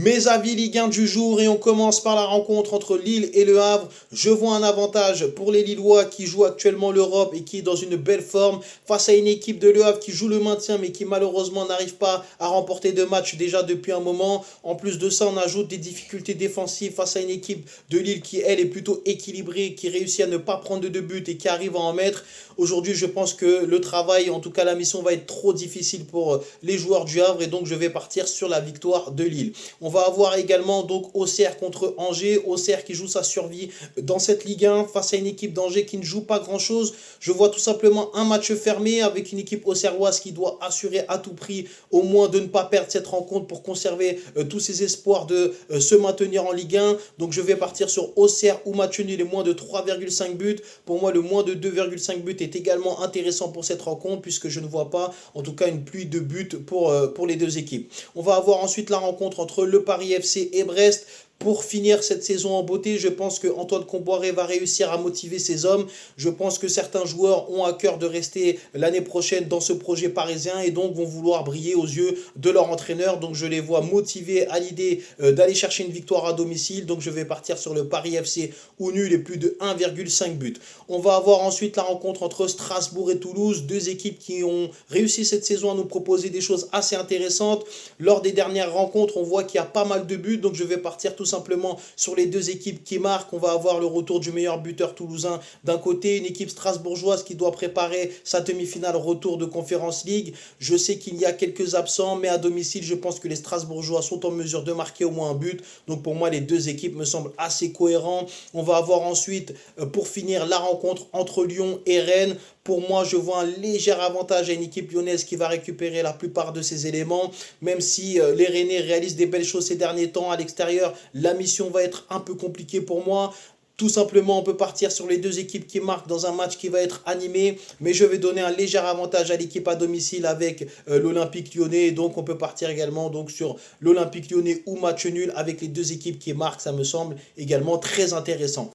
Mes avis Ligue 1 du jour et on commence par la rencontre entre Lille et Le Havre. Je vois un avantage pour les Lillois qui jouent actuellement l'Europe et qui est dans une belle forme face à une équipe de Le Havre qui joue le maintien mais qui malheureusement n'arrive pas à remporter de match déjà depuis un moment. En plus de ça, on ajoute des difficultés défensives face à une équipe de Lille qui elle est plutôt équilibrée, qui réussit à ne pas prendre de but et qui arrive à en mettre. Aujourd'hui, je pense que le travail, en tout cas la mission va être trop difficile pour les joueurs du Havre et donc je vais partir sur la victoire de Lille. On va avoir également donc Auxerre contre Angers. Auxerre qui joue sa survie dans cette Ligue 1 face à une équipe d'Angers qui ne joue pas grand-chose. Je vois tout simplement un match fermé avec une équipe auxerroise qui doit assurer à tout prix au moins de ne pas perdre cette rencontre pour conserver tous ses espoirs de se maintenir en Ligue 1. Donc je vais partir sur Auxerre ou match nul et moins de 3,5 buts. Pour moi, le moins de 2,5 buts est également intéressant pour cette rencontre puisque je ne vois pas en tout cas une pluie de buts pour les deux équipes. On va avoir ensuite la rencontre entre le Paris FC et Brest. Pour finir cette saison en beauté, je pense que Antoine Comboiré va réussir à motiver ses hommes. Je pense que certains joueurs ont à cœur de rester l'année prochaine dans ce projet parisien et donc vont vouloir briller aux yeux de leur entraîneur. Donc je les vois motivés à l'idée d'aller chercher une victoire à domicile. Donc je vais partir sur le Paris FC ou nul et plus de 1,5 but. On va avoir ensuite la rencontre entre Strasbourg et Toulouse, deux équipes qui ont réussi cette saison à nous proposer des choses assez intéressantes. Lors des dernières rencontres, on voit qu'il y a pas mal de buts, donc je vais partir tout simplement sur les deux équipes qui marquent. On va avoir le retour du meilleur buteur toulousain d'un côté, une équipe strasbourgeoise qui doit préparer sa demi-finale retour de Conference League. Je sais qu'il y a quelques absents, mais à domicile, je pense que les Strasbourgeois sont en mesure de marquer au moins un but. Donc pour moi, les deux équipes me semblent assez cohérents. On va avoir ensuite, pour finir, la rencontre entre Lyon et Rennes. Pour moi, je vois un léger avantage à une équipe lyonnaise qui va récupérer la plupart de ses éléments. Même si les Rennais réalisent des belles choses ces derniers temps à l'extérieur, la mission va être un peu compliquée pour moi. Tout simplement, on peut partir sur les deux équipes qui marquent dans un match qui va être animé, mais je vais donner un léger avantage à l'équipe à domicile avec l'Olympique Lyonnais. Donc, on peut partir également donc, sur l'Olympique Lyonnais ou match nul avec les deux équipes qui marquent. Ça me semble également très intéressant.